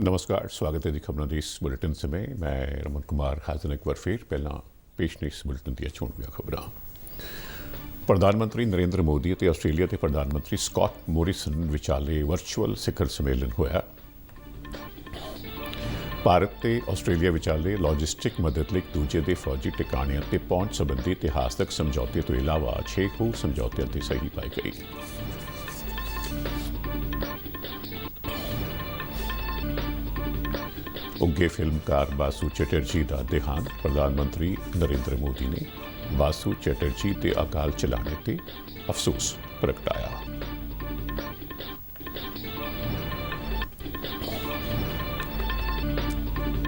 नमस्कार, स्वागत है जी खबरों की इस बुलेटिन समय। मैं रमन कुमार हाजिर एक बार फिर पहला पेश ने इस बुलेटिन ਦੀਆਂ ਚੋਣਵੀਆਂ ਖਬਰਾਂ। ਪ੍ਰਧਾਨ ਮੰਤਰੀ ਨਰਿੰਦਰ ਮੋਦੀ ਅਤੇ ਆਸਟ੍ਰੇਲੀਆ ਦੇ ਪ੍ਰਧਾਨ ਮੰਤਰੀ ਸਕਾਟ ਮੋਰਿਸਨ ਵਿਚਾਲੇ ਵਰਚੁਅਲ ਸਿਖਰ ਸੰਮੇਲਨ ਹੋਇਆ। ਭਾਰਤ ਤੇ ਆਸਟ੍ਰੇਲੀਆ ਵਿਚਾਲੇ ਲੌਜਿਸਟਿਕ ਮਦਦ ਲਈ ਦੂਜੇ ਦੇ ਫੌਜੀ ਟਿਕਾਣਿਆਂ ਤੇ ਪਹੁੰਚ ਸੰਬੰਧੀ ਇਤਿਹਾਸਕ ਸਮਝੌਤੇ ਤੋਂ ਇਲਾਵਾ 6 ਹੋਰ ਸਮਝੌਤਿਆਂ ਤੇ ਸਹੀ ਪਾਈ ਗਈ। ਉੱਘੇ ਫਿਲਮਕਾਰ ਬਾਸੂ ਚੈਟਰਜੀ ਦਾ ਦੇਹਾਂਤ। ਪ੍ਰਧਾਨ ਮੰਤਰੀ ਨਰਿੰਦਰ ਮੋਦੀ ਨੇ ਬਾਸੂ ਚੈਟਰਜੀ ਦੇ ਅਕਾਲ ਚਲਾਣੇ ਤੇ ਅਫਸੋਸ ਪ੍ਰਗਟਾਇਆ।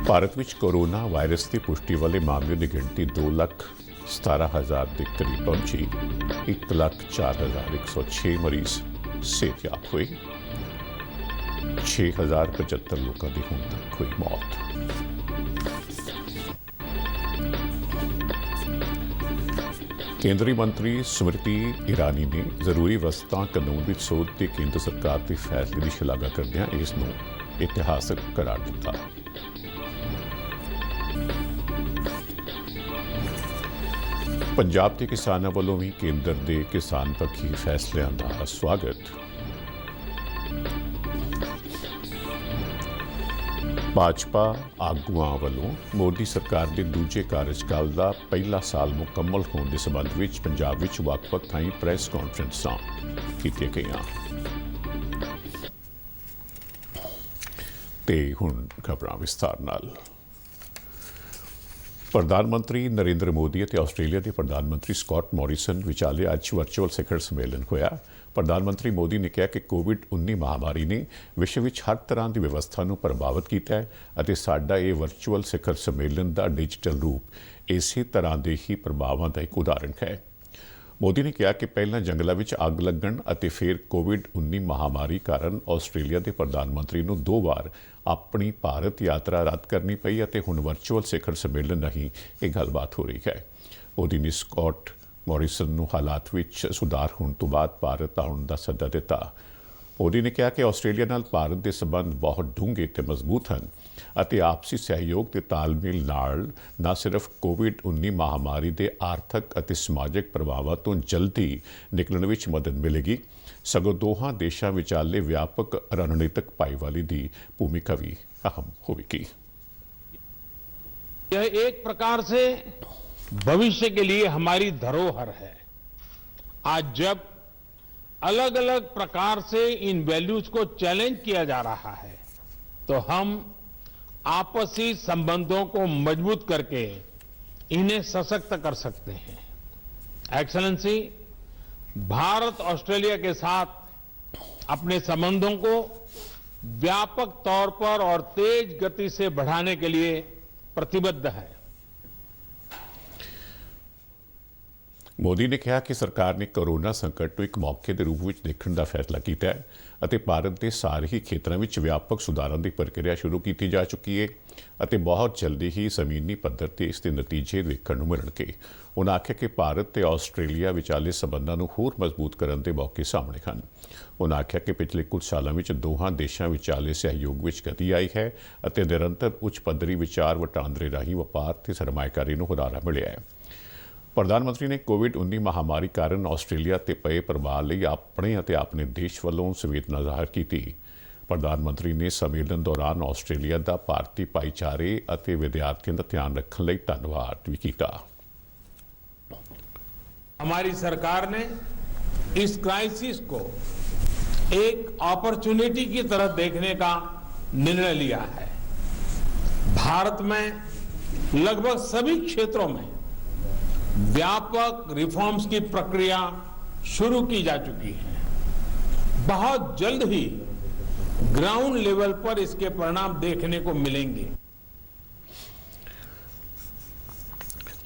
ਭਾਰਤ ਵਿੱਚ ਕੋਰੋਨਾ ਵਾਇਰਸ ਦੀ ਪੁਸ਼ਟੀ ਵਾਲੇ ਮਾਮਲਿਆਂ ਦੀ ਗਿਣਤੀ 2,17,000 ਦੇ ਕਰੀਬ ਪਹੁੰਚੀ। 1,04,106 ਮਰੀਜ਼ ਸਿਹਤਯਾਬ ਹੋਏ। 6,075 ਲੋਕਾਂ ਦੀ ਹੁਣ ਤੱਕ ਹੋਈ ਮੌਤ। ਕੇਂਦਰੀ ਮੰਤਰੀ ਸਮ੍ਰਿਤੀ ਇਰਾਨੀ ਨੇ ਜ਼ਰੂਰੀ ਵਸਤਾਂ ਕਾਨੂੰਨ ਵਿੱਚ ਸੋਧ ਦੇ ਕੇਂਦਰ ਸਰਕਾਰ ਦੇ ਫੈਸਲੇ ਦੀ ਸ਼ਲਾਘਾ ਕਰਦਿਆਂ ਇਸ ਨੂੰ ਇਤਿਹਾਸਕ ਕਰਾਰ ਦਿੱਤਾ। ਪੰਜਾਬ ਦੇ ਕਿਸਾਨਾਂ ਵੱਲੋਂ ਵੀ ਕੇਂਦਰ ਦੇ ਕਿਸਾਨ ਪੱਖੀ ਫੈਸਲਿਆਂ ਦਾ ਸਵਾਗਤ। ਭਾਜਪਾ ਆਗੂਆਂ ਵੱਲੋਂ ਮੋਦੀ ਸਰਕਾਰ ਦੇ ਦੂਜੇ ਕਾਰਜਕਾਲ ਦਾ ਪਹਿਲਾ ਸਾਲ ਮੁਕੰਮਲ ਹੋਣ ਦੇ ਸਬੰਧ ਵਿੱਚ ਪੰਜਾਬ ਵਿੱਚ ਵੱਖ-ਵੱਖ ਥਾਈਂ ਪ੍ਰੈਸ ਕਾਨਫਰੰਸਾਂ ਕੀਤੀਆਂ ਗਈਆਂ। ਤੇ ਹੁਣ ਖਬਰਾਂ ਵਿਸਥਾਰ ਨਾਲ। ਪ੍ਰਧਾਨ ਮੰਤਰੀ ਨਰਿੰਦਰ ਮੋਦੀ ਅਤੇ ਆਸਟ੍ਰੇਲੀਆ ਦੇ ਪ੍ਰਧਾਨ ਮੰਤਰੀ ਸਕਾਟ ਮੋਰਿਸਨ ਵਿਚਾਲੇ ਅੱਜ ਵਰਚੁਅਲ ਸਿਖਰ ਸੰਮੇਲਨ ਹੋਇਆ। ਪ੍ਰਧਾਨ ਮੰਤਰੀ ਮੋਦੀ ਨੇ ਕਿਹਾ ਕਿ ਕੋਵਿਡ-19 ਮਹਾਮਾਰੀ ਨੇ ਵਿਸ਼ਵ ਵਿੱਚ ਹਰ ਤਰ੍ਹਾਂ ਦੀ ਵਿਵਸਥਾ ਨੂੰ ਪ੍ਰਭਾਵਿਤ ਕੀਤਾ ਹੈ ਅਤੇ ਸਾਡਾ ਇਹ ਵਰਚੁਅਲ ਸਿਖਰ ਸੰਮੇਲਨ ਦਾ ਡਿਜੀਟਲ ਰੂਪ ਇਸੇ ਤਰ੍ਹਾਂ ਦੇ ਹੀ ਪ੍ਰਭਾਵਾਂ ਦਾ ਇੱਕ ਉਦਾਹਰਣ ਹੈ। ਮੋਦੀ ਨੇ ਕਿਹਾ ਕਿ ਪਹਿਲਾਂ ਜੰਗਲਾਂ ਵਿੱਚ ਅੱਗ ਲੱਗਣ ਅਤੇ ਫਿਰ ਕੋਵਿਡ-19 ਮਹਾਮਾਰੀ ਕਾਰਨ ਆਸਟ੍ਰੇਲੀਆ ਦੇ ਪ੍ਰਧਾਨ ਮੰਤਰੀ ਨੂੰ 2 ਵਾਰ ਆਪਣੀ ਭਾਰਤ ਯਾਤਰਾ ਰੱਦ ਕਰਨੀ ਪਈ ਅਤੇ ਹੁਣ ਵਰਚੁਅਲ ਸਿਖਰ ਸੰਮੇਲਨ ਰਾਹੀਂ ਇਹ ਗੱਲਬਾਤ ਹੋ ਰਹੀ ਹੈ। ਮੋਦੀ ਨੇ ਸਕਾਟ ਮੋਰਿਸਨ ਨੂੰ ਹਾਲਾਤ ਵਿੱਚ ਸੁਧਾਰ ਹੋਣ ਤੋਂ ਬਾਅਦ ਭਾਰਤ ਆਉਣ ਦਾ ਸੱਦਾ ਦਿੱਤਾ। ਮੋਦੀ ਨੇ ਕਿਹਾ ਕਿ ਆਸਟ੍ਰੇਲੀਆ ਨਾਲ ਭਾਰਤ ਦੇ ਸਬੰਧ ਬਹੁਤ ਡੂੰਘੇ ਤੇ ਮਜ਼ਬੂਤ ਹਨ ਅਤੇ ਆਪਸੀ ਸਹਿਯੋਗ ਤੇ ਤਾਲਮੇਲ ਨਾਲ ਨਾ ਸਿਰਫ ਕੋਵਿਡ-19 ਮਹਾਮਾਰੀ ਦੇ ਆਰਥਿਕ ਅਤੇ ਸਮਾਜਿਕ ਪ੍ਰਭਾਵਾਂ ਤੋਂ ਜਲਦੀ ਨਿਕਲਣ ਵਿੱਚ ਮਦਦ ਮਿਲੇਗੀ, ਸਗੋਂ ਦੋਹਾਂ ਦੇਸ਼ਾਂ ਵਿਚਾਲੇ ਵਿਆਪਕ ਰਣਨੀਤਕ ਭਾਈਵਾਲੀ ਦੀ ਭੂਮਿਕਾ ਵੀ ਅਹਿਮ ਹੋਵੇਗੀ। यह एक प्रकार से भविष्य के लिए हमारी धरोहर है। आज जब अलग अलग प्रकार से इन वैल्यूज को चैलेंज किया जा रहा है तो हम आपसी संबंधों को मजबूत करके इन्हें सशक्त कर सकते हैं। एक्सेलेंसी, भारत ऑस्ट्रेलिया के साथ अपने संबंधों को व्यापक तौर पर और तेज गति से बढ़ाने के लिए प्रतिबद्ध है। ਮੋਦੀ ਨੇ ਕਿਹਾ ਕਿ ਸਰਕਾਰ ਨੇ ਕੋਰੋਨਾ ਸੰਕਟ ਨੂੰ ਇੱਕ ਮੌਕੇ ਦੇ ਰੂਪ ਵਿੱਚ ਦੇਖਣ ਦਾ ਫੈਸਲਾ ਕੀਤਾ ਹੈ ਅਤੇ ਭਾਰਤ ਦੇ ਸਾਰੇ ਹੀ ਖੇਤਰਾਂ ਵਿੱਚ ਵਿਆਪਕ ਸੁਧਾਰਾਂ ਦੀ ਪ੍ਰਕਿਰਿਆ ਸ਼ੁਰੂ ਕੀਤੀ ਜਾ ਚੁੱਕੀ ਹੈ ਅਤੇ ਬਹੁਤ ਜਲਦੀ ਹੀ ਜ਼ਮੀਨੀ ਪੱਧਰ ਤੇ ਇਸ ਦੇ ਨਤੀਜੇ ਵੇਖਣ ਨੂੰ ਮਿਲਣਗੇ। ਉਨ੍ਹਾਂ ਆਖਿਆ ਕਿ ਭਾਰਤ ਤੇ ਆਸਟ੍ਰੇਲੀਆ ਵਿਚਾਲੇ ਸਬੰਧਾਂ ਨੂੰ ਹੋਰ ਮਜ਼ਬੂਤ ਕਰਨ ਦੇ ਮੌਕੇ ਸਾਹਮਣੇ ਹਨ। ਉਨ੍ਹਾਂ ਆਖਿਆ ਕਿ ਪਿਛਲੇ ਕੁਝ ਸਾਲਾਂ ਵਿੱਚ ਦੋਹਾਂ ਦੇਸ਼ਾਂ ਵਿਚਾਲੇ ਸਹਿਯੋਗ ਵਿੱਚ ਗਤੀ ਆਈ ਹੈ ਅਤੇ ਨਿਰੰਤਰ ਉੱਚ ਪੱਧਰੀ ਵਿਚਾਰ ਵਟਾਂਦਰੇ ਰਾਹੀਂ ਵਪਾਰ ਤੇ ਸਰਮਾਏਕਾਰੀ ਨੂੰ ਹੁਲਾਰਾ ਮਿਲਿਆ ਹੈ। ਪ੍ਰਧਾਨ ਮੰਤਰੀ ਨੇ ਕੋਵਿਡ-19 ਮਹਾਮਾਰੀ ਕਾਰਨ ਆਸਟ੍ਰੇਲੀਆ ਤੇ ਪਏ ਪ੍ਰਭਾਵ ਲਈ ਆਪਣੇ ਅਤੇ ਆਪਣੇ ਦੇਸ਼ ਵੱਲੋਂ ਸੰਵੇਦਨਾ ਜ਼ਾਹਰ ਕੀਤੀ। ਪ੍ਰਧਾਨ ਮੰਤਰੀ ਨੇ ਸੰਮੇਲਨ ਦੌਰਾਨ ਆਸਟ੍ਰੇਲੀਆ ਦਾ ਭਾਰਤੀ ਭਾਈਚਾਰੇ ਅਤੇ ਵਿਦਿਆਰਥੀਆਂ ਦਾ ਧਿਆਨ ਰੱਖਣ ਲਈ ਧੰਨਵਾਦ ਵੀ ਕੀਤਾ। हमारी सरकार ने इस क्राइसिस को एक अपॉर्चुनिटी की तरह देखने का निर्णय लिया है। भारत में लगभग सभी क्षेत्रों में व्यापक रिफॉर्म्स की प्रक्रिया शुरू की जा चुकी है। बहुत जल्द ही ग्राउंड लेवल पर इसके परिणाम देखने को मिलेंगे।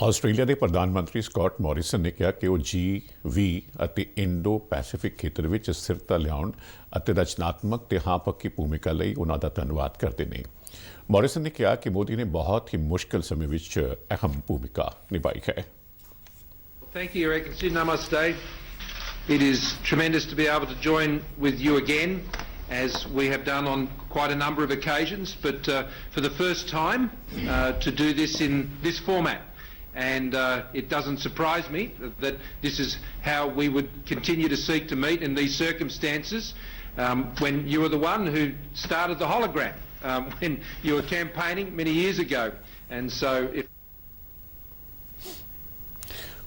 ਆਸਟ੍ਰੇਲੀਆ ਦੇ ਪ੍ਰਧਾਨ ਮੰਤਰੀ ਸਕਾਟ ਮੋਰਿਸਨ ਨੇ ਕਿਹਾ ਕਿ ਉਹ G20 ਅਤੇ ਇੰਡੋ ਪੈਸੀਫਿਕ ਖੇਤਰ ਵਿੱਚ ਸਥਿਰਤਾ ਲਿਆਉਣ ਅਤੇ ਰਚਨਾਤਮਕ ਤੇ ਹਾਂ ਪੱਕੀ ਭੂਮਿਕਾ ਲਈ ਉਹਨਾਂ ਦਾ ਧੰਨਵਾਦ ਕਰਦੇ ਨੇ। ਮੋਰਿਸਨ ਨੇ ਕਿਹਾ ਕਿ ਮੋਦੀ ਨੇ ਬਹੁਤ ਹੀ ਮੁਸ਼ਕਲ ਸਮੇਂ ਵਿੱਚ ਅਹਿਮ ਭੂਮਿਕਾ ਨਿਭਾਈ ਹੈ। Thank you, Your Excellency. Namaste. It is tremendous to be able to join with you again as we have done on quite a number of occasions, but for the first time to do this in this format. And it doesn't surprise me that this is how we would continue to seek to meet in these circumstances when you were the one who started the hologram, when you were campaigning many years ago. And so if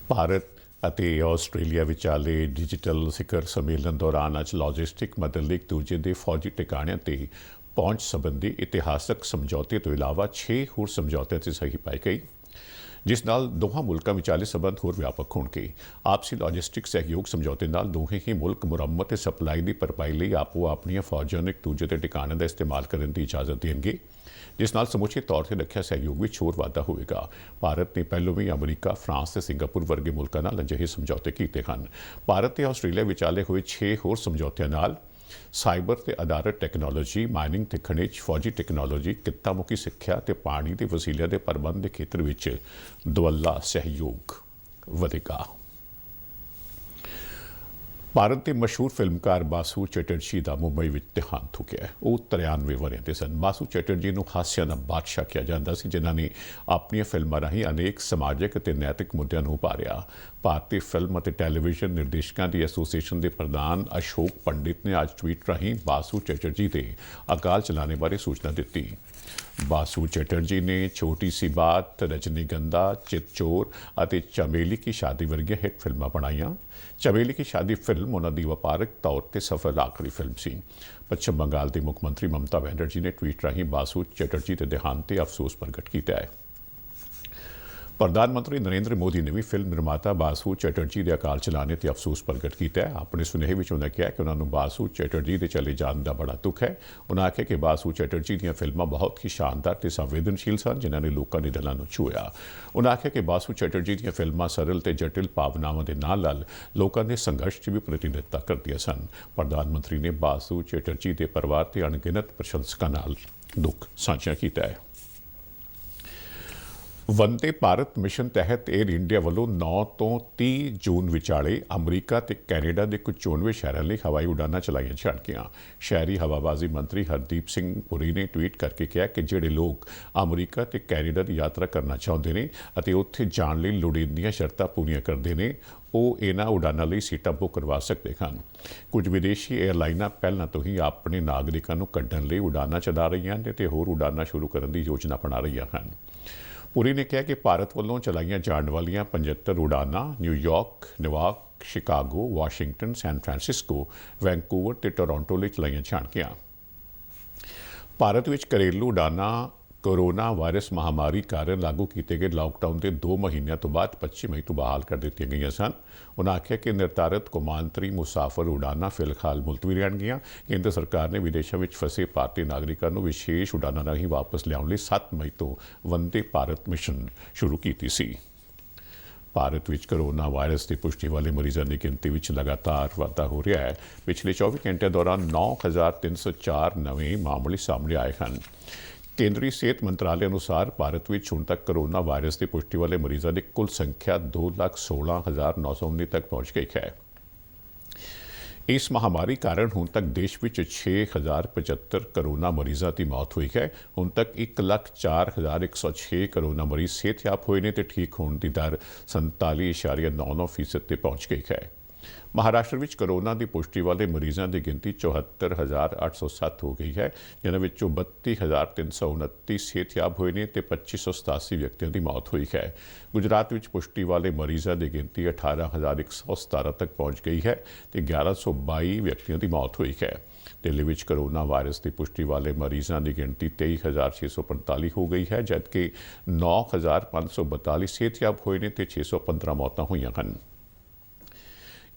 Bharat ਅਤੇ Australia ਵਿਚਾਲੇ digital ਸਿਖਰ ਸੰਮੇਲਨ ਦੌਰਾਨ ਅੱਜ logistic ਮਦਦ ਲਈ ਇੱਕ ਦੂਜੇ ਦੇ ਫੌਜੀ ਟਿਕਾਣਿਆਂ ਤੇ ਪਹੁੰਚ ਸੰਬੰਧੀ ਇਤਿਹਾਸਕ ਸਮਝੌਤੇ ਤੋਂ ਇਲਾਵਾ 6 ਹੋਰ ਸਮਝੌਤਿਆਂ 'ਤੇ ਸਹੀ ਪਾਈ ਗਈ, ਜਿਸ ਨਾਲ ਦੋਹਾਂ ਮੁਲਕਾਂ ਵਿਚਾਲੇ ਸਬੰਧ ਹੋਰ ਵਿਆਪਕ ਹੋਣਗੇ। ਆਪਸੀ ਲੌਜਿਸਟਿਕ ਸਹਿਯੋਗ ਸਮਝੌਤੇ ਨਾਲ ਦੋਹੇ ਹੀ ਮੁਲਕ ਮੁਰੰਮਤ ਤੇ ਸਪਲਾਈ ਦੀ ਭਰਪਾਈ ਲਈ ਆਪੋ ਆਪਣੀਆਂ ਫੌਜਾਂ ਨੂੰ ਇੱਕ ਦੂਜੇ ਦੇ ਟਿਕਾਣਿਆਂ ਦਾ ਇਸਤੇਮਾਲ ਕਰਨ ਦੀ ਇਜਾਜ਼ਤ ਦੇਣਗੇ, ਜਿਸ ਨਾਲ ਸਮੁੱਚੇ ਤੌਰ ਤੇ ਰੱਖਿਆ ਸਹਿਯੋਗ ਵਿੱਚ ਹੋਰ ਵਾਧਾ ਹੋਵੇਗਾ। ਭਾਰਤ ਨੇ ਪਹਿਲੋਂ ਵੀ ਅਮਰੀਕਾ, ਫਰਾਂਸ ਤੇ ਸਿੰਗਾਪੁਰ ਵਰਗੇ ਮੁਲਕਾਂ ਨਾਲ ਅਜਿਹੇ ਸਮਝੌਤੇ ਕੀਤੇ ਹਨ। ਭਾਰਤ ਤੇ ਆਸਟ੍ਰੇਲੀਆ ਵਿਚਾਲੇ ਹੋਏ 6 ਹੋਰ ਸਮਝੌਤਿਆਂ ਨਾਲ ਸਾਈਬਰ ਤੇ ਆਧਾਰਿਤ ਟੈਕਨੋਲੋਜੀ, ਮਾਈਨਿੰਗ ਤੇ ਖਣਿਜ, ਫੌਜੀ ਟੈਕਨੋਲੋਜੀ, ਕਿੱਤਾਮੁਖੀ ਸਿੱਖਿਆ ਤੇ ਪਾਣੀ ਦੇ ਵਸੀਲਿਆਂ ਦੇ ਪ੍ਰਬੰਧ ਦੇ ਖੇਤਰ ਵਿੱਚ ਦੁਵੱਲਾ ਸਹਿਯੋਗ ਵਧੇਗਾ। ਭਾਰਤ ਦੇ ਮਸ਼ਹੂਰ ਫਿਲਮਕਾਰ ਬਾਸੂ ਚੈਟਰਜੀ ਦਾ ਮੁੰਬਈ ਵਿੱਚ ਦੇਹਾਂਤ ਹੋ ਗਿਆ। ਉਹ 93 ਵਰ੍ਹਿਆਂ ਦੇ ਸਨ। ਬਾਸੂ ਚੈਟਰਜੀ ਨੂੰ ਹਾਸਿਆਂ ਦਾ ਬਾਦਸ਼ਾਹ ਕਿਹਾ ਜਾਂਦਾ ਸੀ, ਜਿਨ੍ਹਾਂ ਨੇ ਆਪਣੀਆਂ ਫਿਲਮਾਂ ਰਾਹੀਂ ਅਨੇਕ ਸਮਾਜਿਕ ਅਤੇ ਨੈਤਿਕ ਮੁੱਦਿਆਂ ਨੂੰ ਉਭਾਰਿਆ। ਭਾਰਤੀ ਫਿਲਮ ਅਤੇ ਟੈਲੀਵਿਜ਼ਨ ਨਿਰਦੇਸ਼ਕਾਂ ਦੀ ਐਸੋਸੀਏਸ਼ਨ ਦੇ ਪ੍ਰਧਾਨ ਅਸ਼ੋਕ ਪੰਡਿਤ ਨੇ ਅੱਜ ਟਵੀਟ ਰਾਹੀਂ ਬਾਸੂ ਚੈਟਰਜੀ ਦੇ ਅਕਾਲ ਚਲਾਣੇ ਬਾਰੇ ਸੂਚਨਾ ਦਿੱਤੀ। ਬਾਸੂ ਚੈਟਰਜੀ ਨੇ ਛੋਟੀ ਸੀ ਬਾਤ, ਰਜਨੀਗੰਧਾ, ਚਿਤਚੋਰ ਅਤੇ ਚਮੇਲੀ ਕੀ ਸ਼ਾਦੀ ਵਰਗੀਆਂ ਹਿੱਟ ਫਿਲਮਾਂ ਬਣਾਈਆਂ। ਚਮੇਲੀ ਕੀ ਸ਼ਾਦੀ ਫਿਲਮ ਉਹਨਾਂ ਦੀ ਵਪਾਰਕ ਤੌਰ ਤੇ ਸਫਲ ਆਖਰੀ ਫਿਲਮ ਸੀ। ਪੱਛਮ ਬੰਗਾਲ ਦੇ ਮੁੱਖ ਮੰਤਰੀ ਮਮਤਾ ਬੈਨਰਜੀ ਨੇ ਟਵੀਟ ਰਾਹੀਂ ਬਾਸੂ ਚੈਟਰਜੀ ਦੇ ਦੇਹਾਂਤ ਤੇ ਅਫਸੋਸ ਪ੍ਰਗਟ ਕੀਤਾ ਹੈ। ਪ੍ਰਧਾਨ ਮੰਤਰੀ ਨਰਿੰਦਰ ਮੋਦੀ ਨੇ ਵੀ ਫਿਲਮ ਨਿਰਮਾਤਾ ਬਾਸੂ ਚੈਟਰਜੀ ਦੇ ਅਕਾਲ ਚਲਾਣੇ ਤੇ ਅਫਸੋਸ ਪ੍ਰਗਟ ਕੀਤਾ ਹੈ। ਆਪਣੇ ਸੁਨੇਹੇ ਵਿੱਚ ਉਹਨਾਂ ਕਿਹਾ ਕਿ ਉਹਨਾਂ ਨੂੰ ਬਾਸੂ ਚੈਟਰਜੀ ਦੇ ਚਲੇ ਜਾਣ ਦਾ ਬੜਾ ਦੁੱਖ ਹੈ। ਉਹਨਾਂ ਆਖਿਆ ਕਿ ਬਾਸੂ ਚੈਟਰਜੀ ਦੀਆਂ ਫਿਲਮਾਂ ਬਹੁਤ ਹੀ ਸ਼ਾਨਦਾਰ ਤੇ ਸੰਵੇਦਨਸ਼ੀਲ ਸਨ, ਜਿਨ੍ਹਾਂ ਨੇ ਲੋਕਾਂ ਦੇ ਦਿਲਾਂ ਨੂੰ ਛੂਹਿਆ। ਉਹਨਾਂ ਆਖਿਆ ਕਿ ਬਾਸੂ ਚੈਟਰਜੀ ਦੀਆਂ ਫਿਲਮਾਂ ਸਰਲ ਤੇ ਜਟਿਲ ਭਾਵਨਾਵਾਂ ਦੇ ਨਾਲ-ਨਾਲ ਲੋਕਾਂ ਦੇ ਸੰਘਰਸ਼ 'ਚ ਵੀ ਪ੍ਰਤੀਨਿਧਤਾ ਕਰਦੀਆਂ ਸਨ। ਪ੍ਰਧਾਨ ਮੰਤਰੀ ਨੇ ਬਾਸੂ ਚੈਟਰਜੀ ਦੇ ਪਰਿਵਾਰ ਤੇ ਅਣਗਿਣਤ ਪ੍ਰਸ਼ੰਸਕਾਂ ਨਾਲ ਦੁੱਖ ਸਾਂਝਾ ਕੀਤਾ ਹੈ। ਵੰਦੇ ਭਾਰਤ ਮਿਸ਼ਨ ਤਹਿਤ 에ਅਰ ਇੰਡੀਆ ਵੱਲੋਂ 9 ਤੋਂ 30 ਜੂਨ ਵਿਚਾਲੇ ਅਮਰੀਕਾ ਤੇ ਕੈਨੇਡਾ ਦੇ ਕੁਝ 94 ਸ਼ਹਿਰਾਂ ਲਈ ਹਵਾਈ ਉਡਾਨਾਂ ਚਲਾਈਆਂ ਜਾਣਗੀਆਂ। ਸ਼ਹਿਰੀ ਹਵਾਬਾਜ਼ੀ ਮੰਤਰੀ ਹਰਦੀਪ ਸਿੰਘ ਪੁਰੀ ਨੇ ਟਵੀਟ ਕਰਕੇ ਕਿਹਾ ਕਿ ਜਿਹੜੇ ਲੋਕ ਅਮਰੀਕਾ ਤੇ ਕੈਨੇਡਾ ਦੀ ਯਾਤਰਾ ਕਰਨਾ ਚਾਹੁੰਦੇ ਨੇ ਅਤੇ ਉੱਥੇ ਜਾਣ ਲਈ ਲੋੜੀਂਦੀਆਂ ਸ਼ਰਤਾਂ ਪੂਰੀਆਂ ਕਰਦੇ ਨੇ, ਉਹ ਇਹਨਾਂ ਉਡਾਨਾਂ ਲਈ ਸੀਟਾਂ ਬੁੱਕ ਕਰਵਾ ਸਕਦੇ ਹਨ। ਕੁਝ ਵਿਦੇਸ਼ੀ ਏਅਰਲਾਈਨਾਂ ਪਹਿਲਾਂ ਤੋਂ ਹੀ ਆਪਣੇ ਨਾਗਰਿਕਾਂ ਨੂੰ ਕੱਢਣ ਲਈ ਉਡਾਨਾਂ ਚਲਾ ਰਹੀਆਂ ਨੇ ਤੇ ਹੋਰ ਉਡਾਨਾਂ ਸ਼ੁਰੂ ਕਰਨ ਦੀ ਯੋਜਨਾ ਬਣਾ ਰਹੀਆਂ ਹਨ। ਪੁਰੀ ਨੇ ਕਿਹਾ ਕਿ ਭਾਰਤ ਵੱਲੋਂ ਚਲਾਈਆਂ ਜਾਣ ਵਾਲੀਆਂ 75 ਉਡਾਨਾਂ New York, New York, Chicago, Washington, San Francisco, Vancouver ਤੇ ਟੋਰਾਂਟੋ ਲਈ ਚਲਾਈਆਂ ਜਾਣਗੀਆਂ। ਭਾਰਤ ਵਿੱਚ ਘਰੇਲੂ ਉਡਾਨਾਂ ਕੋਰੋਨਾ ਵਾਇਰਸ ਮਹਾਮਾਰੀ ਕਾਰਨ ਲਾਗੂ ਕੀਤੇ ਗਏ ਲਾਕਡਾਊਨ ਦੇ 2 ਮਹੀਨਿਆਂ ਤੋਂ ਬਾਅਦ 25 ਮਈ ਤੋਂ ਬਹਾਲ ਕਰ ਦਿੱਤੀਆਂ ਗਈਆਂ ਸਨ। ਉਨ੍ਹਾਂ ਆਖਿਆ ਕਿ ਨਿਰਧਾਰਿਤ ਕੌਮਾਂਤਰੀ ਮੁਸਾਫਰ ਉਡਾਨਾਂ ਫਿਲਹਾਲ ਮੁਲਤਵੀ ਰਹਿਣਗੀਆਂ। ਕੇਂਦਰ ਸਰਕਾਰ ਨੇ ਵਿਦੇਸ਼ਾਂ ਵਿੱਚ ਫਸੇ ਭਾਰਤੀ ਨਾਗਰਿਕਾਂ ਨੂੰ ਵਿਸ਼ੇਸ਼ ਉਡਾਨਾਂ ਰਾਹੀਂ ਵਾਪਸ ਲਿਆਉਣ ਲਈ 7 ਮਈ ਤੋਂ ਵੰਦੇ ਭਾਰਤ ਮਿਸ਼ਨ ਸ਼ੁਰੂ ਕੀਤੀ ਸੀ। ਭਾਰਤ ਵਿੱਚ ਕੋਰੋਨਾ ਵਾਇਰਸ ਦੀ ਪੁਸ਼ਟੀ ਵਾਲੇ ਮਰੀਜ਼ਾਂ ਦੀ ਗਿਣਤੀ ਵਿੱਚ ਲਗਾਤਾਰ ਵਾਧਾ ਹੋ ਰਿਹਾ ਹੈ। ਪਿਛਲੇ 24 ਘੰਟਿਆਂ ਦੌਰਾਨ 9,304 ਨਵੇਂ ਮਾਮਲੇ ਸਾਹਮਣੇ ਆਏ ਹਨ। ਕੇਂਦਰੀ ਸਿਹਤ ਮੰਤਰਾਲੇ ਅਨੁਸਾਰ ਭਾਰਤ ਵਿੱਚ ਹੁਣ ਤੱਕ ਕੋਰੋਨਾ ਵਾਇਰਸ ਦੀ ਪੁਸ਼ਟੀ ਵਾਲੇ ਮਰੀਜ਼ਾਂ ਦੀ ਕੁੱਲ ਸੰਖਿਆ 2,16,919 ਤੱਕ ਪਹੁੰਚ ਗਈ ਹੈ। ਇਸ ਮਹਾਮਾਰੀ ਕਾਰਨ ਹੁਣ ਤੱਕ ਦੇਸ਼ ਵਿੱਚ 6,075 ਕੋਰੋਨਾ ਮਰੀਜ਼ਾਂ ਦੀ ਮੌਤ ਹੋਈ ਹੈ। ਹੁਣ ਤੱਕ 1,04,106 ਕੋਰੋਨਾ ਮਰੀਜ਼ ਸਿਹਤਯਾਬ ਹੋਏ ਨੇ ਤੇ ਠੀਕ ਹੋਣ ਦੀ ਦਰ 47.99% ਤੇ ਪਹੁੰਚ ਗਈ ਹੈ। ਮਹਾਰਾਸ਼ਟਰ ਵਿੱਚ ਕੋਰੋਨਾ ਦੀ ਪੁਸ਼ਟੀ ਵਾਲੇ ਮਰੀਜ਼ਾਂ ਦੀ ਗਿਣਤੀ 74,807 ਹੋ ਗਈ ਹੈ, ਜਿਨ੍ਹਾਂ ਵਿੱਚੋਂ 32,329 ਸਿਹਤਯਾਬ ਹੋਏ ਨੇ ਤੇ 2,587 ਵਿਅਕਤੀਆਂ ਦੀ ਮੌਤ ਹੋਈ ਹੈ। ਗੁਜਰਾਤ ਵਿੱਚ ਪੁਸ਼ਟੀ ਵਾਲੇ ਮਰੀਜ਼ਾਂ ਦੀ ਗਿਣਤੀ 18,117 ਤੱਕ ਪਹੁੰਚ ਗਈ ਹੈ ਤੇ 1,122 ਵਿਅਕਤੀਆਂ ਦੀ ਮੌਤ ਹੋਈ ਹੈ। ਦਿੱਲੀ ਵਿੱਚ ਕੋਰੋਨਾ ਵਾਇਰਸ ਦੀ ਪੁਸ਼ਟੀ ਵਾਲੇ ਮਰੀਜ਼ਾਂ ਦੀ ਗਿਣਤੀ 23,645 ਹੋ ਗਈ ਹੈ, ਜਦਕਿ 9,542 ਸਿਹਤਯਾਬ ਹੋਏ ਨੇ ਤੇ 615 ਮੌਤਾਂ ਹੋਈਆਂ ਹਨ।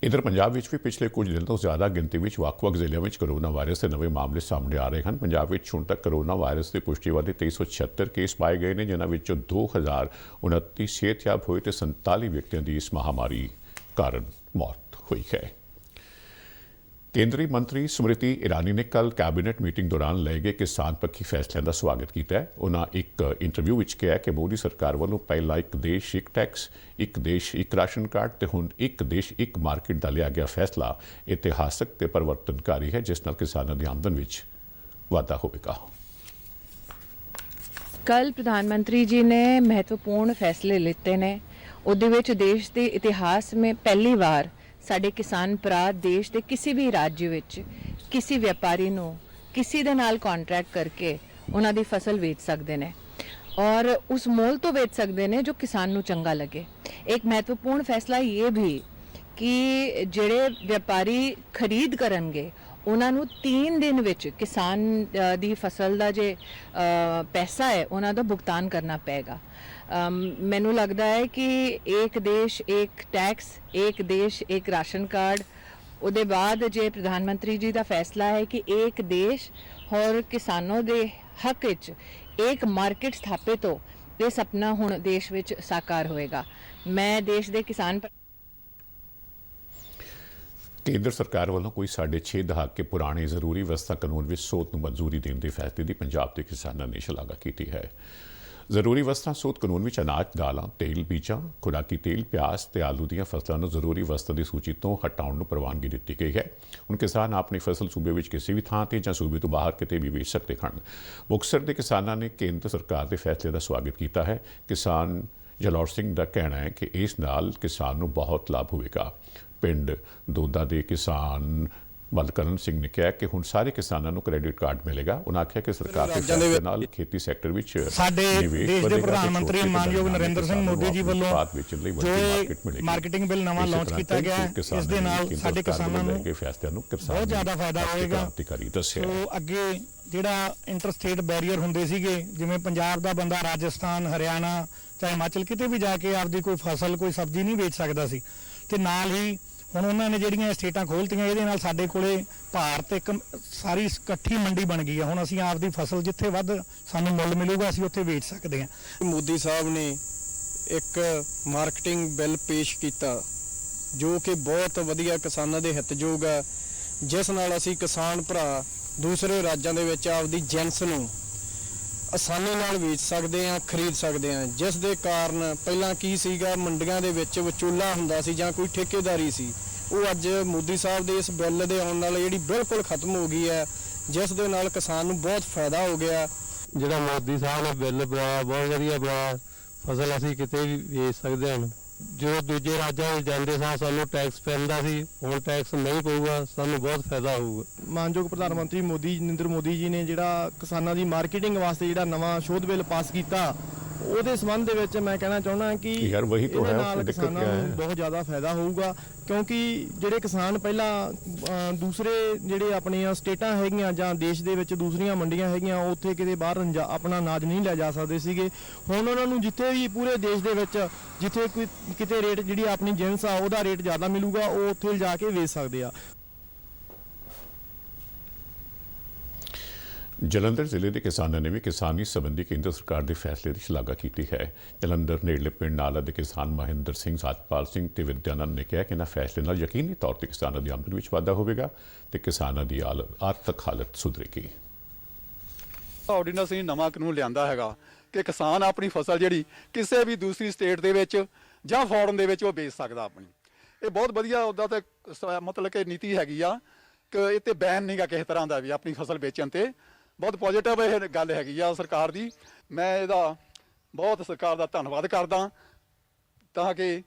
इधर पंजाब ਵਿੱਚ ਵੀ ਪਿਛਲੇ ਕੁਝ ਦਿਨ ਤੋਂ ਜ਼ਿਆਦਾ ਗਿਣਤੀ ਵਿੱਚ ਵੱਖ-ਵੱਖ ਜ਼ਿਲ੍ਹਿਆਂ ਵਿੱਚ ਕੋਰੋਨਾ ਵਾਇਰਸ ਦੇ ਨਵੇਂ ਮਾਮਲੇ ਸਾਹਮਣੇ ਆ ਰਹੇ ਹਨ। ਪੰਜਾਬ ਵਿੱਚ ਹੁਣ ਤੱਕ ਕੋਰੋਨਾ ਵਾਇਰਸ ਦੀ ਪੁਸ਼ਟੀ ਵਾਲੇ 2376 ਕੇਸ ਪਾਏ ਗਏ ਨੇ, ਜਿਨ੍ਹਾਂ ਵਿੱਚੋਂ 2,029 ਸਿਹਤਯਾਬ ਹੋਏ ਤੇ 47 ਵਿਅਕਤੀਆਂ ਦੀ ਇਸ ਮਹਾਮਾਰੀ ਕਾਰਨ ਮੌਤ ਹੋਈ ਹੈ। ਕੇਂਦਰੀ ਮੰਤਰੀ ਸਮ੍ਰਿਤੀ ਇਰਾਨੀ ਨੇ ਕੱਲ ਕੈਬਨਿਟ ਮੀਟਿੰਗ ਦੌਰਾਨ ਲਏ ਗਏ ਕਿਸਾਨ ਪੱਖੀ ਫੈਸਲਿਆਂ ਦਾ ਸਵਾਗਤ ਕੀਤਾ ਹੈ। ਉਹਨਾਂ ਇੱਕ ਇੰਟਰਵਿਊ ਵਿੱਚ ਕਿਹਾ ਕਿ ਮੋਦੀ ਸਰਕਾਰ ਵੱਲੋਂ ਪਹਿਲਾਂ ਇੱਕ ਦੇਸ਼ ਇੱਕ ਟੈਕਸ, ਇੱਕ ਦੇਸ਼ ਇੱਕ ਰਾਸ਼ਨ ਕਾਰਡ ਤੇ ਹੁਣ ਇੱਕ ਦੇਸ਼ ਇੱਕ ਮਾਰਕੀਟ ਦਾ ਲਿਆ ਗਿਆ ਫੈਸਲਾ ਇਤਿਹਾਸਕ ਤੇ ਪਰਿਵਰਤਨਕਾਰੀ ਹੈ, ਜਿਸ ਨਾਲ ਕਿਸਾਨਾਂ ਦੀ ਆਮਦਨ ਵਿੱਚ ਵਾਧਾ ਹੋਵੇਗਾ। ਕੱਲ ਪ੍ਰਧਾਨ ਮੰਤਰੀ ਜੀ ਨੇ ਮਹੱਤਵਪੂਰਨ ਫੈਸਲੇ ਲਿੱਤੇ ਨੇ। ਉਹਦੇ ਵਿੱਚ ਦੇਸ਼ ਦੇ ਇਤਿਹਾਸ ਵਿੱਚ ਪਹਿਲੀ ਵਾਰ ਸਾਡੇ ਕਿਸਾਨ ਭਰਾ ਦੇਸ਼ ਦੇ ਕਿਸੇ ਵੀ ਰਾਜ ਵਿੱਚ ਕਿਸੇ ਵਪਾਰੀ ਨੂੰ ਕਿਸੇ ਦੇ ਨਾਲ ਕੰਟਰੈਕਟ ਕਰਕੇ ਉਹਨਾਂ ਦੀ ਫਸਲ ਵੇਚ ਸਕਦੇ ਨੇ ਔਰ ਉਸ ਮੋਲ ਤੋਂ ਵੇਚ ਸਕਦੇ ਨੇ ਜੋ ਕਿਸਾਨ ਨੂੰ ਚੰਗਾ ਲੱਗੇ। ਇੱਕ ਮਹੱਤਵਪੂਰਨ ਫੈਸਲਾ ਇਹ ਵੀ ਕਿ ਜਿਹੜੇ ਵਪਾਰੀ ਖਰੀਦ ਕਰਨਗੇ ਉਹਨਾਂ ਨੂੰ 3 ਦਿਨ ਵਿੱਚ ਕਿਸਾਨ ਦੀ ਫਸਲ ਦਾ ਜੇ ਪੈਸਾ ਹੈ ਉਹਨਾਂ ਦਾ ਭੁਗਤਾਨ ਕਰਨਾ ਪਏਗਾ। ਮੈਨੂੰ ਲੱਗਦਾ ਹੈ ਕਿ ਇੱਕ ਦੇਸ਼ ਇੱਕ ਟੈਕਸ, ਇੱਕ ਦੇਸ਼ ਇੱਕ ਰਾਸ਼ਨ ਕਾਰਡ, ਉਹਦੇ ਬਾਅਦ ਜੇ ਪ੍ਰਧਾਨ ਮੰਤਰੀ ਜੀ ਦਾ ਫੈਸਲਾ ਹੈ ਕਿ ਇੱਕ ਦੇਸ਼ और किसानों ਦੇ ਹੱਕ ਵਿੱਚ ਇੱਕ ਮਾਰਕੀਟ ਸਥਾਪਿਤ ਹੋ, ਇਹ ਸੁਪਨਾ ਹੁਣ ਦੇਸ਼ ਵਿੱਚ ਸਾਕਾਰ ਹੋਏਗਾ। ਮੈਂ ਦੇਸ਼ ਦੇ ਕਿਸਾਨ ਕੇਂਦਰ ਸਰਕਾਰ ਵੱਲੋਂ ਕੋਈ 6.5 ਦਹਾਕੇ ਪੁਰਾਣੇ ਜ਼ਰੂਰੀ ਵਸਤਾਂ ਕਾਨੂੰਨ ਵਿੱਚ ਸੋਧ ਨੂੰ ਮਨਜ਼ੂਰੀ ਦੇਣ ਦੇ ਫੈਸਲੇ ਦੀ ਪੰਜਾਬ ਦੇ ਕਿਸਾਨਾਂ ਨੇ ਸ਼ਲਾਘਾ ਕੀਤੀ ਹੈ। ਜ਼ਰੂਰੀ ਵਸਤਾਂ ਸੋਧ ਕਾਨੂੰਨ ਵਿੱਚ ਅਨਾਜ, ਦਾਲਾਂ, ਤੇਲ ਬੀਜਾਂ, ਖੁਰਾਕੀ ਤੇਲ, ਪਿਆਜ਼ ਤੇ ਆਲੂ ਦੀਆਂ ਫਸਲਾਂ ਨੂੰ ਜ਼ਰੂਰੀ ਵਸਤਾਂ ਦੀ ਸੂਚੀ ਤੋਂ ਹਟਾਉਣ ਨੂੰ ਪ੍ਰਵਾਨਗੀ ਦਿੱਤੀ ਗਈ ਹੈ। ਹੁਣ ਕਿਸਾਨ ਆਪਣੀ ਫਸਲ ਸੂਬੇ ਵਿੱਚ ਕਿਸੇ ਵੀ ਥਾਂ ਤੇ ਜਾਂ ਸੂਬੇ ਤੋਂ ਬਾਹਰ ਕਿਤੇ ਵੀ ਵੇਚ ਸਕਦੇ ਹਨ। ਮੁਕਤਸਰ ਦੇ ਕਿਸਾਨਾਂ ਨੇ ਕੇਂਦਰ ਸਰਕਾਰ ਦੇ ਫੈਸਲੇ ਦਾ ਸਵਾਗਤ ਕੀਤਾ ਹੈ। ਕਿਸਾਨ ਜਲੌਰ ਸਿੰਘ ਦਾ ਕਹਿਣਾ ਹੈ ਕਿ ਇਸ ਨਾਲ ਕਿਸਾਨ ਨੂੰ ਬਹੁਤ ਲਾਭ ਹੋਵੇਗਾ। ਪਿੰਡ ਦੋਦਾ ਦੇ ਕਿਸਾਨ ਬਲਕਰਨ ਸਿੰਘ ਨੇ ਕਿਹਾ ਕਿ ਹੁਣ ਸਾਰੇ ਕਿਸਾਨਾਂ ਨੂੰ ਕ੍ਰੈਡਿਟ ਕਾਰਡ ਮਿਲੇਗਾ। ਉਹਨਾਂ ਆਖਿਆ ਕਿ ਸਰਕਾਰ ਦੇ ਫੈਸਲੇ ਨਾਲ ਖੇਤੀ ਸੈਕਟਰ ਵਿੱਚ ਸਾਡੇ ਦੇਸ਼ ਦੇ ਪ੍ਰਧਾਨ ਮੰਤਰੀ ਮਾਨਯੋਗ ਨਰਿੰਦਰ ਸਿੰਘ ਮੋਦੀ ਜੀ ਵੱਲੋਂ ਜੋ ਮਾਰਕੀਟਿੰਗ ਬਿੱਲ ਨਵਾਂ ਲਾਂਚ ਕੀਤਾ ਗਿਆ ਹੈ, ਇਸ ਦੇ ਨਾਲ ਸਾਡੇ ਕਿਸਾਨਾਂ ਨੂੰ ਬਹੁਤ ਜ਼ਿਆਦਾ ਫਾਇਦਾ ਹੋਏਗਾ। ਸੋ ਅੱਗੇ ਜਿਹੜਾ ਇੰਟਰ ਸਟੇਟ ਬੈਰੀਅਰ ਹੁੰਦੇ ਸੀਗੇ, ਜਿਵੇਂ ਪੰਜਾਬ ਦਾ ਬੰਦਾ ਰਾਜਸਥਾਨ, ਹਰਿਆਣਾ ਚਾਹੇ ਹਿਮਾਚਲ ਕਿਤੇ ਵੀ ਜਾ ਕੇ ਆਪਦੀ ਕੋਈ ਫਸਲ ਕੋਈ ਸਬਜ਼ੀ ਨਹੀਂ ਵੇਚ ਸਕਦਾ ਸੀ, ਤੇ ਨਾਲ ਹੀ ਹੁਣ ਉਹਨਾਂ ਨੇ ਜਿਹੜੀਆਂ ਸਟੇਟਾਂ ਖੋਲ੍ਹਤੀਆਂ, ਇਹਦੇ ਨਾਲ ਸਾਡੇ ਕੋਲੇ ਭਾਰਤ ਇੱਕ ਸਾਰੀ ਇਕੱਠੀ ਮੰਡੀ ਬਣ ਗਈ ਆ। ਹੁਣ ਅਸੀਂ ਆਪਦੀ ਫਸਲ ਜਿੱਥੇ ਵੱਧ ਸਾਨੂੰ ਮੁੱਲ ਮਿਲੂਗਾ ਅਸੀਂ ਉੱਥੇ ਵੇਚ ਸਕਦੇ ਹਾਂ। ਮੋਦੀ ਸਾਹਿਬ ਨੇ ਇੱਕ ਮਾਰਕੀਟਿੰਗ ਬਿੱਲ ਪੇਸ਼ ਕੀਤਾ ਜੋ ਕਿ ਬਹੁਤ ਵਧੀਆ ਕਿਸਾਨਾਂ ਦੇ ਹਿੱਤਯੋਗ ਹੈ, ਜਿਸ ਨਾਲ ਅਸੀਂ ਕਿਸਾਨ ਭਰਾ ਦੂਸਰੇ ਰਾਜਾਂ ਦੇ ਵਿੱਚ ਆਪਦੀ ਜਿਣਸ ਨੂੰ ਆਸਾਨੀ ਨਾਲ ਵੇਚ ਸਕਦੇ ਹਾਂ, ਖਰੀਦ ਸਕਦੇ ਹਾਂ। ਜਿਸ ਦੇ ਕਾਰਨ ਪਹਿਲਾਂ ਕੀ ਸੀਗਾ, ਮੰਡੀਆਂ ਦੇ ਵਿੱਚ ਵਿਚੋਲਾ ਹੁੰਦਾ ਸੀ ਜਾਂ ਕੋਈ ਠੇਕੇਦਾਰੀ ਸੀ, ਉਹ ਅੱਜ ਮੋਦੀ ਸਾਹਿਬ ਦੇ ਇਸ ਬਿੱਲ ਦੇ ਆਉਣ ਨਾਲ ਜਿਹੜੀ ਬਿਲਕੁਲ ਖਤਮ ਹੋ ਗਈ ਹੈ, ਜਿਸ ਦੇ ਨਾਲ ਕਿਸਾਨ ਨੂੰ ਬਹੁਤ ਫਾਇਦਾ ਹੋ ਗਿਆ। ਜਿਹੜਾ ਮੋਦੀ ਸਾਹਿਬ ਨੇ ਬਿੱਲ ਬਣਾਇਆ ਬਹੁਤ ਵਧੀਆ ਬਣਾਇਆ, ਫਸਲ ਅਸੀਂ ਕਿਤੇ ਵੀ ਵੇਚ ਸਕਦੇ ਹਾਂ। ਜੋ ਦੂਜੇ ਰਾਜਾਂ ਵਿੱਚ ਜਾਂਦੇ ਸਾਂ ਸਾਨੂੰ ਟੈਕਸ ਪੈਂਦਾ ਸੀ, ਹੁਣ ਟੈਕਸ ਨਹੀਂ ਪਊਗਾ, ਸਾਨੂੰ ਬਹੁਤ ਫਾਇਦਾ ਹੋਊਗਾ। ਮਾਨਯੋਗ ਪ੍ਰਧਾਨ ਮੰਤਰੀ ਨਰਿੰਦਰ ਮੋਦੀ ਜੀ ਨੇ ਜਿਹੜਾ ਕਿਸਾਨਾਂ ਦੀ ਮਾਰਕੀਟਿੰਗ ਵਾਸਤੇ ਜਿਹੜਾ ਨਵਾਂ ਸ਼ੋਧ ਬਿੱਲ ਪਾਸ ਕੀਤਾ, ਉਹਦੇ ਸੰਬੰਧ ਦੇ ਵਿੱਚ ਮੈਂ ਕਹਿਣਾ ਚਾਹੁੰਦਾ ਕਿ ਇਹਦੇ ਨਾਲ ਕਿਸਾਨਾਂ ਨੂੰ ਬਹੁਤ ਜ਼ਿਆਦਾ ਫਾਇਦਾ ਹੋਊਗਾ, ਕਿਉਂਕਿ ਜਿਹੜੇ ਕਿਸਾਨ ਪਹਿਲਾਂ ਦੂਸਰੇ ਜਿਹੜੇ ਆਪਣੀਆਂ ਸਟੇਟਾਂ ਹੈਗੀਆਂ ਜਾਂ ਦੇਸ਼ ਦੇ ਵਿੱਚ ਦੂਸਰੀਆਂ ਮੰਡੀਆਂ ਹੈਗੀਆਂ, ਉੱਥੇ ਕਿਤੇ ਬਾਹਰ ਆਪਣਾ ਅਨਾਜ ਨਹੀਂ ਲੈ ਜਾ ਸਕਦੇ ਸੀਗੇ। ਹੁਣ ਉਹਨਾਂ ਨੂੰ ਜਿੱਥੇ ਵੀ ਪੂਰੇ ਦੇਸ਼ ਦੇ ਵਿੱਚ ਜਿੱਥੇ ਕੋਈ ਕਿਤੇ ਰੇਟ ਜਿਹੜੀ ਆਪਣੀ ਜਿਣਸ ਆ ਉਹਦਾ ਰੇਟ ਜ਼ਿਆਦਾ ਮਿਲੂਗਾ, ਉਹ ਉੱਥੇ ਜਾ ਕੇ ਵੇਚ ਸਕਦੇ ਆ। ਜਲੰਧਰ ਜ਼ਿਲ੍ਹੇ ਦੇ ਕਿਸਾਨਾਂ ਨੇ ਵੀ ਕਿਸਾਨੀ ਸੰਬੰਧੀ ਕੇਂਦਰ ਸਰਕਾਰ ਦੇ ਫੈਸਲੇ ਦੀ ਸ਼ਲਾਘਾ ਕੀਤੀ ਹੈ। ਜਲੰਧਰ ਨੇੜਲੇ ਪਿੰਡ ਨਾਲਾ ਦੇ ਕਿਸਾਨ ਮਹਿੰਦਰ ਸਿੰਘ, ਸਤਪਾਲ ਸਿੰਘ ਤੇ ਵਿਦਿਆਨੰਦ ਨੇ ਕਿਹਾ ਕਿ ਇਹਨਾਂ ਫੈਸਲੇ ਨਾਲ ਯਕੀਨੀ ਤੌਰ ਤੇ ਕਿਸਾਨਾਂ ਦੀ ਆਮਦਨ ਵਿੱਚ ਵਾਧਾ ਹੋਵੇਗਾ ਤੇ ਕਿਸਾਨਾਂ ਦੀ ਆਰਥਿਕ ਹਾਲਤ ਸੁਧਰੇਗੀ। ਆਰਡੀਨੈਂਸ ਨੇ ਨਵਾਂ ਕਾਨੂੰਨ ਲਿਆਂਦਾ ਹੈਗਾ ਕਿ ਕਿਸਾਨ ਆਪਣੀ ਫਸਲ ਜਿਹੜੀ ਕਿਸੇ ਵੀ ਦੂਸਰੀ ਸਟੇਟ ਦੇ ਵਿੱਚ ਜਾਂ ਫੋਰਨ ਦੇ ਵਿੱਚ ਉਹ ਵੇਚ ਸਕਦਾ ਆਪਣੀ। ਇਹ ਬਹੁਤ ਵਧੀਆ ਉਹਦਾ ਤੇ ਮਤਲਬ ਕਿ ਨੀਤੀ ਹੈਗੀ ਆ ਕਿ ਇਹ ਤੇ ਬੈਨ ਨਹੀਂਗਾ ਕਿਸੇ ਤਰ੍ਹਾਂ ਦਾ ਵੀ ਆਪਣੀ ਫਸਲ ਵੇਚਣ ਤੇ। ਬਹੁਤ ਪੋਜ਼ਿਟਿਵ ਇਹ ਗੱਲ ਹੈਗੀ ਆ ਸਰਕਾਰ ਦੀ। ਮੈਂ ਇਹਦਾ ਬਹੁਤ ਸਰਕਾਰ ਦਾ ਧੰਨਵਾਦ ਕਰਦਾ ਤਾਂ ਕਿ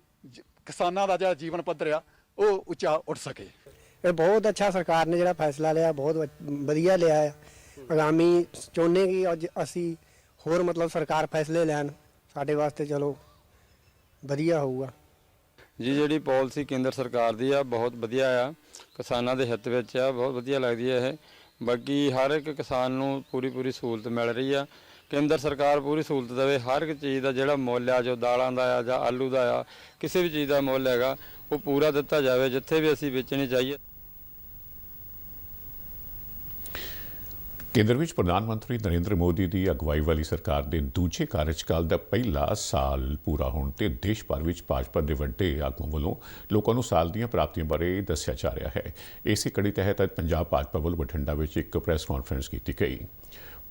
ਕਿਸਾਨਾਂ ਦਾ ਜਿਹੜਾ ਜੀਵਨ ਪੱਧਰ ਆ ਉਹ ਉੱਚਾ ਉੱਠ ਸਕੇ। ਇਹ ਬਹੁਤ ਅੱਛਾ ਸਰਕਾਰ ਨੇ ਜਿਹੜਾ ਫੈਸਲਾ ਲਿਆ, ਬਹੁਤ ਵਧੀਆ ਲਿਆ ਹੈ। ਆਗਾਮੀ ਚਾਹੁੰਦੇ ਕਿ ਅੱਜ ਅਸੀਂ ਹੋਰ ਮਤਲਬ ਸਰਕਾਰ ਫੈਸਲੇ ਲੈਣ, ਸਾਡੇ ਵਾਸਤੇ ਚਲੋ ਵਧੀਆ ਹੋਊਗਾ ਜੀ। ਜਿਹੜੀ ਪਾਲਿਸੀ ਕੇਂਦਰ ਸਰਕਾਰ ਦੀ ਆ ਬਹੁਤ ਵਧੀਆ ਆ, ਕਿਸਾਨਾਂ ਦੇ ਹਿੱਤ ਵਿੱਚ ਆ, ਬਹੁਤ ਵਧੀਆ ਲੱਗਦੀ ਹੈ ਇਹ। ਬਾਕੀ ਹਰ ਇੱਕ ਕਿਸਾਨ ਨੂੰ ਪੂਰੀ ਸਹੂਲਤ ਮਿਲ ਰਹੀ ਆ। ਕੇਂਦਰ ਸਰਕਾਰ ਪੂਰੀ ਸਹੂਲਤ ਦੇਵੇ, ਹਰ ਇੱਕ ਚੀਜ਼ ਦਾ ਜਿਹੜਾ ਮੁੱਲ ਆ, ਜੋ ਦਾਲਾਂ ਦਾ ਆ ਜਾਂ ਆਲੂ ਦਾ ਆ, ਕਿਸੇ ਵੀ ਚੀਜ਼ ਦਾ ਮੁੱਲ ਹੈਗਾ ਉਹ ਪੂਰਾ ਦਿੱਤਾ ਜਾਵੇ ਜਿੱਥੇ ਵੀ ਅਸੀਂ ਵੇਚਣੀ ਚਾਹੀਏ। ਕੇਂਦਰ ਵਿੱਚ ਪ੍ਰਧਾਨ ਮੰਤਰੀ ਨਰਿੰਦਰ ਮੋਦੀ ਦੀ ਅਗਵਾਈ ਵਾਲੀ ਸਰਕਾਰ ਦੇ ਦੂਜੇ ਕਾਰਜਕਾਲ ਦਾ ਪਹਿਲਾ ਸਾਲ ਪੂਰਾ ਹੋਣ ਤੇ ਦੇਸ਼ ਭਰ ਵਿੱਚ ਭਾਜਪਾ ਦੇ ਵੱਡੇ ਆਗੂਆਂ ਵੱਲੋਂ ਲੋਕਾਂ ਨੂੰ ਸਾਲ ਦੀਆਂ ਪ੍ਰਾਪਤੀਆਂ ਬਾਰੇ ਦੱਸਿਆ ਜਾ ਰਿਹਾ ਹੈ। ਇਸੇ ਕੜੀ ਤਹਿਤ ਅੱਜ ਪੰਜਾਬ ਭਾਜਪਾ ਵੱਲੋਂ ਬਠਿੰਡਾ ਵਿੱਚ ਇੱਕ ਪ੍ਰੈਸ ਕਾਨਫਰੰਸ ਕੀਤੀ ਗਈ।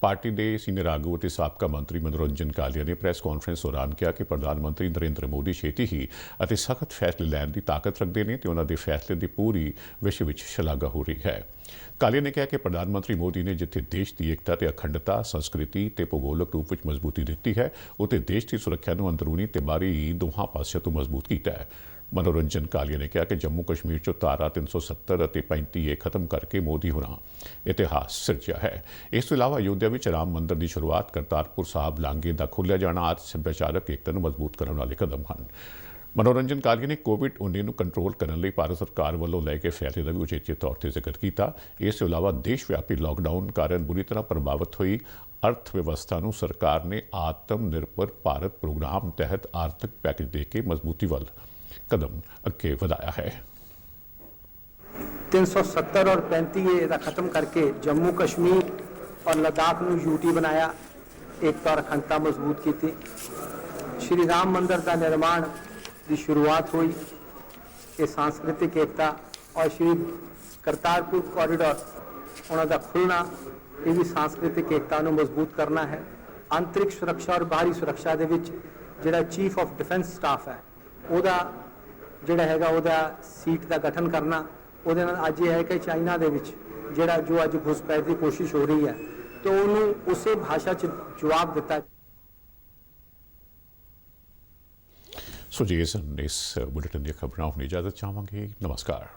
ਪਾਰਟੀ ਦੇ ਸੀਨੀਅਰ ਆਗੂ ਅਤੇ ਸਾਬਕਾ ਮੰਤਰੀ ਮਨੋਰੰਜਨ ਕਾਲੀਆ ਨੇ ਪ੍ਰੈਸ ਕਾਨਫਰੰਸ ਦੌਰਾਨ ਕਿਹਾ ਕਿ ਪ੍ਰਧਾਨ ਮੰਤਰੀ ਨਰਿੰਦਰ ਮੋਦੀ ਛੇਤੀ ਹੀ ਅਤੇ ਸਖਤ ਫੈਸਲੇ ਲੈਣ ਦੀ ਤਾਕਤ ਰੱਖਦੇ ਨੇ ਤੇ ਉਹਨਾਂ ਦੇ ਫੈਸਲੇ ਦੀ ਪੂਰੀ ਵਿਸ਼ਵ ਵਿੱਚ ਸ਼ਲਾਘਾ ਹੋ ਰਹੀ ਹੈ। ਕਾਲੀਆ ਨੇ ਕਿਹਾ ਕਿ ਪ੍ਰਧਾਨ ਮੰਤਰੀ ਮੋਦੀ ਨੇ ਜਿੱਥੇ ਦੇਸ਼ ਦੀ ਏਕਤਾ ਤੇ ਅਖੰਡਤਾ, ਸੰਸਕ੍ਰਿਤੀ ਤੇ ਭੂਗੋਲਿਕ ਰੂਪ ਵਿੱਚ ਮਜ਼ਬੂਤੀ ਦਿੱਤੀ ਹੈ, ਉੱਥੇ ਦੇਸ਼ ਦੀ ਸੁਰੱਖਿਆ ਨੂੰ ਅੰਦਰੂਨੀ ਤੇ ਬਾਹਰੀ ਦੋਹਾਂ ਪਾਸਿਆਂ ਤੋਂ ਮਜ਼ਬੂਤ ਕੀਤਾ ਹੈ। ਮਨੋਰੰਜਨ ਕਾਲੀਆ ਨੇ ਕਿਹਾ ਕਿ ਜੰਮੂ ਕਸ਼ਮੀਰ 'ਚੋਂ ਧਾਰਾ 370 ਅਤੇ 35A ਖਤਮ ਕਰਕੇ ਮੋਦੀ ਹੋਰਾਂ ਇਤਿਹਾਸ ਸਿਰਜਿਆ ਹੈ। ਇਸ ਤੋਂ ਇਲਾਵਾ ਅਯੋਧਿਆ ਵਿੱਚ ਰਾਮ ਮੰਦਰ ਦੀ ਸ਼ੁਰੂਆਤ, ਕਰਤਾਰਪੁਰ ਸਾਹਿਬ ਲਾਂਘੇ ਦਾ ਖੋਲ੍ਹਿਆ ਜਾਣਾ ਆਦਿ ਸੱਭਿਆਚਾਰਕ ਏਕਤਾ ਨੂੰ ਮਜ਼ਬੂਤ ਕਰਨ ਵਾਲੇ ਕਦਮ ਹਨ। ਮਨੋਰੰਜਨ ਕਾਲੀਆ ਨੇ ਕੋਵਿਡ-19 ਨੂੰ ਕੰਟਰੋਲ ਕਰਨ ਲਈ ਭਾਰਤ ਸਰਕਾਰ ਵੱਲੋਂ ਲਏ ਗਏ ਫੈਸਲੇ ਦਾ ਵੀ ਉਚੇਚੇ ਤੌਰ ਤੇ ਜ਼ਿਕਰ ਕੀਤਾ। ਇਸ ਤੋਂ ਇਲਾਵਾ ਦੇਸ਼ ਵਿਆਪੀ ਲਾਕਡਾਊਨ ਕਾਰਨ ਬੁਰੀ ਤਰ੍ਹਾਂ ਪ੍ਰਭਾਵਿਤ ਹੋਈ ਅਰਥ ਵਿਵਸਥਾ ਨੂੰ ਸਰਕਾਰ ਨੇ ਆਤਮ ਨਿਰਭਰ ਭਾਰਤ ਪ੍ਰੋਗਰਾਮ ਤਹਿਤ ਆਰਥਿਕ ਪੈਕੇਜ ਦੇ ਕੇ ਮਜ਼ਬੂਤੀ ਵੱਲ ਕਦਮ ਅੱਗੇ ਵਧਾਇਆ ਹੈ। 370 और 35A ਦਾ ਖਤਮ ਕਰਕੇ ਜੰਮੂ ਕਸ਼ਮੀਰ ਔਰ ਲਦਾਖ ਨੂੰ ਯੂਟੀ ਬਣਾਇਆ, ਏਕਤਾ ਔਰ ਅਖੰਡਤਾ ਮਜ਼ਬੂਤ ਕੀਤੀ। ਸ਼੍ਰੀ ਰਾਮ ਮੰਦਰ ਦਾ ਨਿਰਮਾਣ ਦੀ ਸ਼ੁਰੂਆਤ ਹੋਈ। ਇਹ सांस्कृतिक ਏਕਤਾ ਔਰ ਸ਼੍ਰੀ ਕਰਤਾਰਪੁਰ ਕੋਰੀਡੋਰ ਉਹਨਾਂ ਦਾ ਖੁੱਲ੍ਹਣਾ, ਇਹ ਵੀ सांस्कृतिक ਏਕਤਾ ਨੂੰ ਮਜ਼ਬੂਤ ਕਰਨਾ ਹੈ। ਆਂਤਰਿਕ ਸੁਰੱਖਿਆ ਔਰ ਬਾਹਰੀ ਸੁਰੱਖਿਆ ਦੇ ਵਿੱਚ ਜਿਹੜਾ ਚੀਫ ਆਫ ਡਿਫੈਂਸ ਸਟਾਫ ਹੈ ਉਹਦਾ ਜਿਹੜਾ ਹੈਗਾ ਉਹਦਾ ਸੀਟ ਦਾ ਗਠਨ ਕਰਨਾ। ਉਹਦੇ ਨਾਲ ਅੱਜ ਇਹ ਹੈ ਕਿ ਚਾਈਨਾ ਦੇ ਵਿੱਚ ਜਿਹੜਾ ਜੋ ਅੱਜ ਘੁਸਪੈਠ ਦੀ ਕੋਸ਼ਿਸ਼ ਹੋ ਰਹੀ ਹੈ ਤੇ ਉਹਨੂੰ ਉਸੇ ਭਾਸ਼ਾ 'ਚ ਜਵਾਬ ਦਿੱਤਾ। ਸੋ ਜੀ ਇਸ ਬੁਲੇਟਿਨ ਦੀਆਂ ਖਬਰਾਂ ਹੁਣ ਇਜਾਜ਼ਤ ਚਾਹਾਂਗੇ। ਨਮਸਕਾਰ।